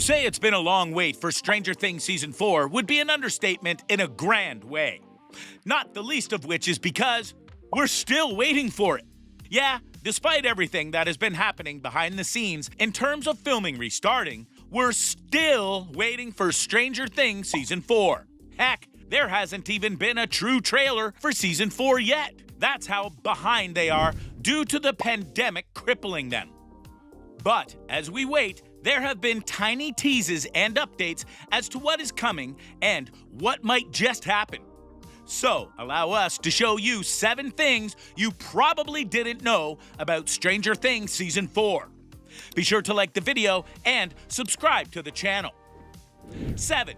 To say it's been a long wait for Stranger Things Season 4 would be an understatement in a grand way. Not the least of which is because we're still waiting for it. Yeah, despite everything that has been happening behind the scenes in terms of filming restarting, we're still waiting for Stranger Things Season 4. Heck, there hasn't even been a true trailer for Season 4 yet. That's how behind they are due to the pandemic crippling them. But as we wait, there have been tiny teases and updates as to what is coming and what might just happen. So, allow us to show you 7 things you probably didn't know about Stranger Things Season 4. Be sure to like the video and subscribe to the channel. 7.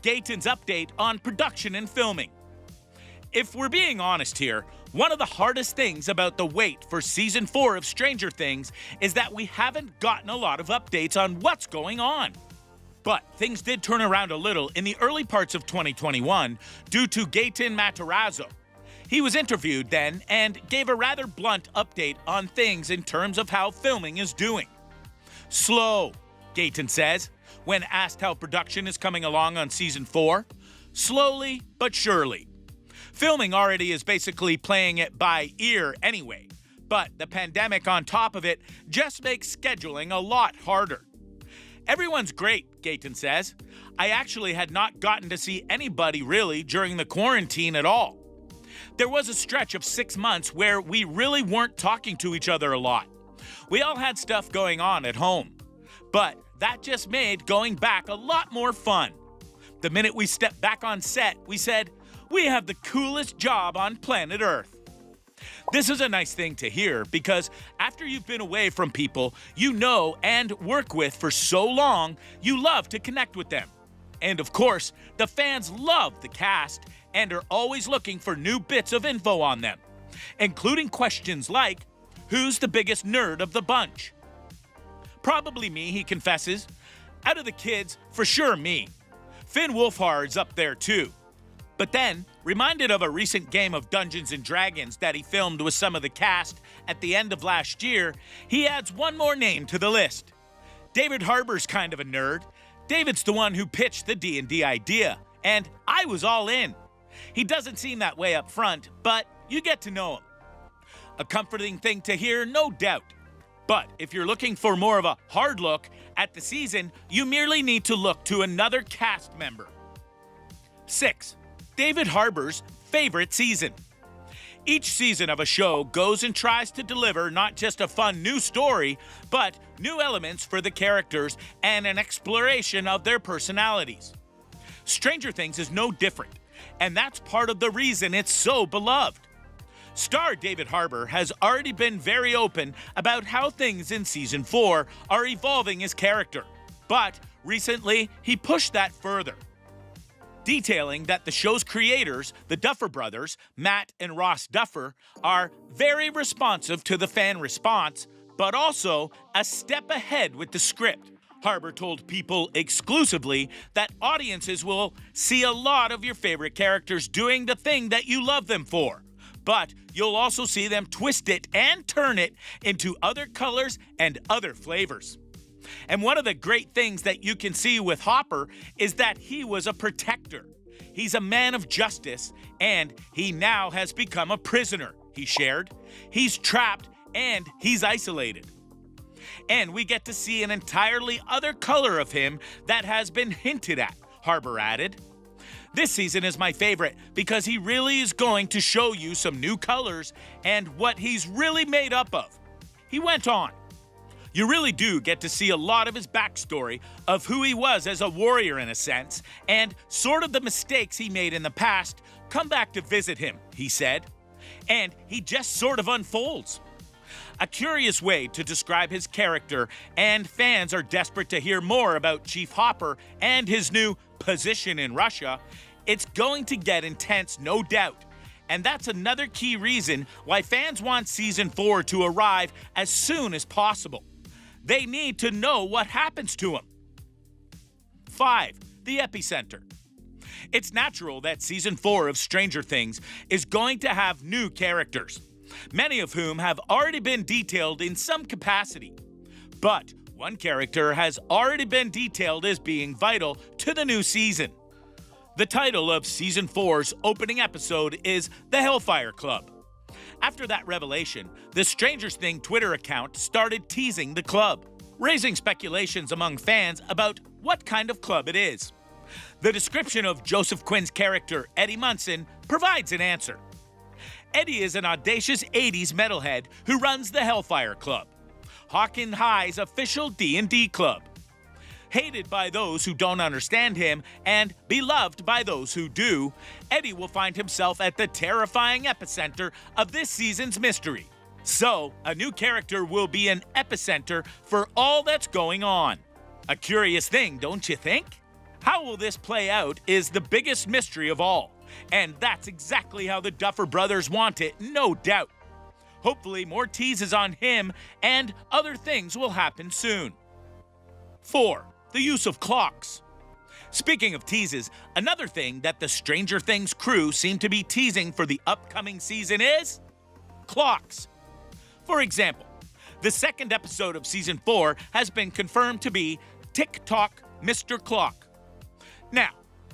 Gayton's update on production and filming. If we're being honest here, one of the hardest things about the wait for Season 4 of Stranger Things is that we haven't gotten a lot of updates on what's going on. But things did turn around a little in the early parts of 2021 due to Gayton Matarazzo. He was interviewed then and gave a rather blunt update on things in terms of how filming is doing. Slow, Gayton says, when asked how production is coming along on Season 4. Slowly but surely. Filming already is basically playing it by ear anyway, but the pandemic on top of it just makes scheduling a lot harder. Everyone's great, Gayton says. I actually had not gotten to see anybody really during the quarantine at all. There was a stretch of 6 months where we really weren't talking to each other a lot. We all had stuff going on at home. But that just made going back a lot more fun. The minute we stepped back on set, we said, we have the coolest job on planet Earth. This is a nice thing to hear because after you've been away from people you know and work with for so long, you love to connect with them. And of course, the fans love the cast and are always looking for new bits of info on them, including questions like, who's the biggest nerd of the bunch? Probably me, he confesses. Out of the kids, for sure me. Finn Wolfhard's up there too. But then, reminded of a recent game of Dungeons & Dragons that he filmed with some of the cast at the end of last year, he adds one more name to the list. David Harbour's kind of a nerd. David's the one who pitched the D&D idea, and I was all in. He doesn't seem that way up front, but you get to know him. A comforting thing to hear, no doubt. But if you're looking for more of a hard look at the season, you merely need to look to another cast member. 6. David Harbour's favorite season. Each season of a show goes and tries to deliver not just a fun new story, but new elements for the characters and an exploration of their personalities. Stranger Things is no different, and that's part of the reason it's so beloved. Star David Harbour has already been very open about how things in Season 4 are evolving his character, but recently he pushed that further, detailing that the show's creators, the Duffer Brothers, Matt and Ross Duffer, are very responsive to the fan response, but also a step ahead with the script. Harbour told People exclusively that audiences will see a lot of your favorite characters doing the thing that you love them for, but you'll also see them twist it and turn it into other colors and other flavors. And one of the great things that you can see with Hopper is that he was a protector. He's a man of justice, and he now has become a prisoner, he shared. He's trapped and he's isolated. And we get to see an entirely other color of him that has been hinted at, Harbour added. This season is my favorite because he really is going to show you some new colors and what he's really made up of. He went on. You really do get to see a lot of his backstory of who he was as a warrior in a sense, and sort of the mistakes he made in the past come back to visit him, he said. And he just sort of unfolds. A curious way to describe his character, and fans are desperate to hear more about Chief Hopper and his new position in Russia. It's going to get intense, no doubt. And that's another key reason why fans want Season 4 to arrive as soon as possible. They need to know what happens to him. 5. The Epicenter. It's natural that Season 4 of Stranger Things is going to have new characters, many of whom have already been detailed in some capacity. But One character has already been detailed as being vital to the new season. The title of Season 4's opening episode is The Hellfire Club. After that revelation, the Stranger Things Twitter account started teasing the club, raising speculations among fans about what kind of club it is. The description of Joseph Quinn's character, Eddie Munson, provides an answer. Eddie is an audacious 80s metalhead who runs the Hellfire Club, Hawken High's official D&D club. Hated by those who don't understand him and beloved by those who do, Eddie will find himself at the terrifying epicenter of this season's mystery. So, a new character will be an epicenter for all that's going on. A curious thing, don't you think? How will this play out is the biggest mystery of all, and that's exactly how the Duffer Brothers want it, no doubt. Hopefully more teases on him and other things will happen soon. 4. The use of clocks. Speaking of teases, another thing that the Stranger Things crew seem to be teasing for the upcoming season is clocks. For example, the second episode of Season 4 has been confirmed to be Tick-Tock, Mr. Clock. Now,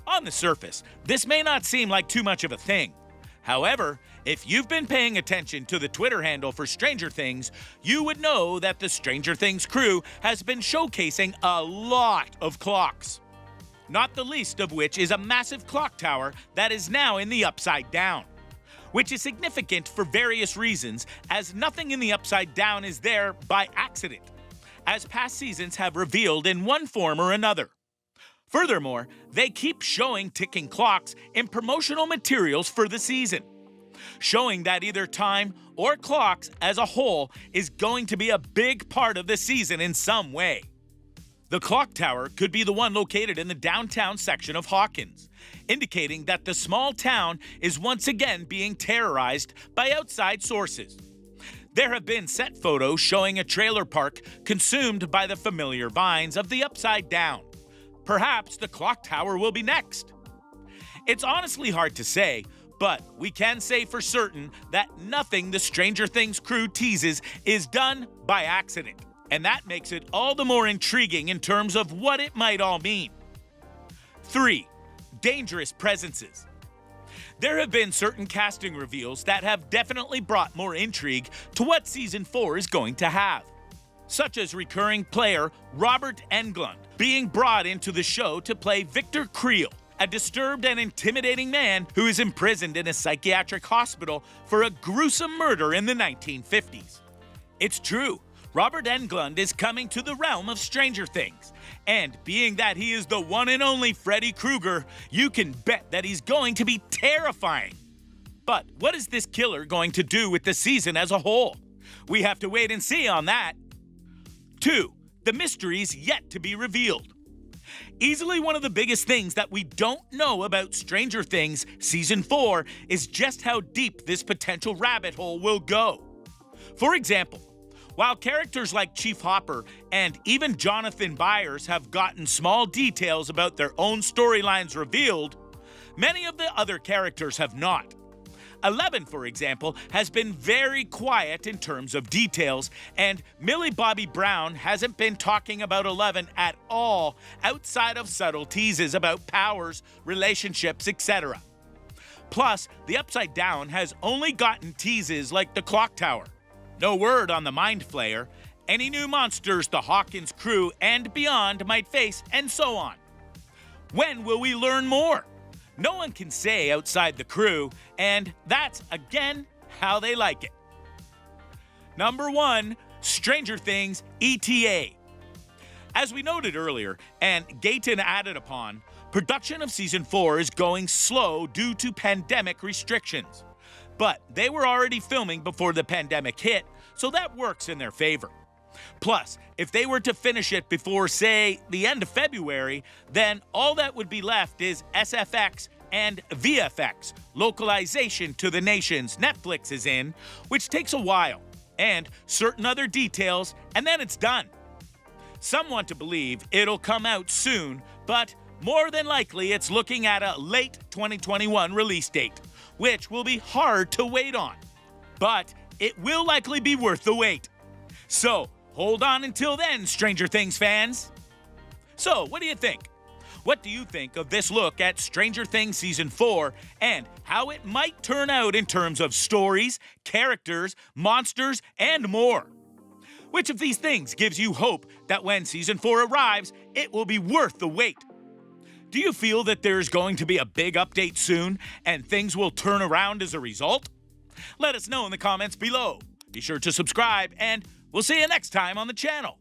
on the surface, this may not seem like too much of a thing. However, if you've been paying attention to the Twitter handle for Stranger Things, you would know that the Stranger Things crew has been showcasing a lot of clocks. Not the least of which is a massive clock tower that is now in the Upside Down, which is significant for various reasons, as nothing in the Upside Down is there by accident, as past seasons have revealed in one form or another. Furthermore, they keep showing ticking clocks in promotional materials for the season, showing that either time or clocks as a whole is going to be a big part of the season in some way. The clock tower could be the one located in the downtown section of Hawkins, indicating that the small town is once again being terrorized by outside sources. There have been set photos showing a trailer park consumed by the familiar vines of the Upside Down. Perhaps the clock tower will be next. It's honestly hard to say, but we can say for certain that nothing the Stranger Things crew teases is done by accident, and that makes it all the more intriguing in terms of what it might all mean. 3. Dangerous presences. There have been certain casting reveals that have definitely brought more intrigue to what Season 4 is going to have, such as recurring player Robert Englund being brought into the show to play Victor Creel, a disturbed and intimidating man who is imprisoned in a psychiatric hospital for a gruesome murder in the 1950s. It's true, Robert Englund is coming to the realm of Stranger Things, and being that he is the one and only Freddy Krueger, you can bet that he's going to be terrifying. But what is this killer going to do with the season as a whole? We have to wait and see on that. 2. The mysteries yet to be revealed. Easily one of the biggest things that we don't know about Stranger Things Season 4 is just how deep this potential rabbit hole will go. For example, while characters like Chief Hopper and even Jonathan Byers have gotten small details about their own storylines revealed, many of the other characters have not. 11, for example, has been very quiet in terms of details, and Millie Bobby Brown hasn't been talking about 11 at all outside of subtle teases about powers, relationships, etc. Plus, the Upside Down has only gotten teases like the clock tower. No word on the Mind Flayer, any new monsters the Hawkins crew and beyond might face, and so on. When will we learn more? No one can say outside the crew, and that's, again, how they like it. Number 1, Stranger Things ETA. As we noted earlier, and Gayton added upon, production of Season 4 is going slow due to pandemic restrictions. But they were already filming before the pandemic hit, so that works in their favor. Plus, if they were to finish it before, say, the end of February, then all that would be left is SFX and VFX, localization to the nations Netflix is in, which takes a while, and certain other details, and then it's done. Some want to believe it'll come out soon, but more than likely it's looking at a late 2021 release date, which will be hard to wait on. But it will likely be worth the wait. So, hold on until then, Stranger Things fans. So, what do you think? What do you think of this look at Stranger Things Season 4 and how it might turn out in terms of stories, characters, monsters, and more? Which of these things gives you hope that when Season 4 arrives, it will be worth the wait? Do you feel that there's going to be a big update soon and things will turn around as a result? Let us know in the comments below. Be sure to subscribe and we'll see you next time on the channel.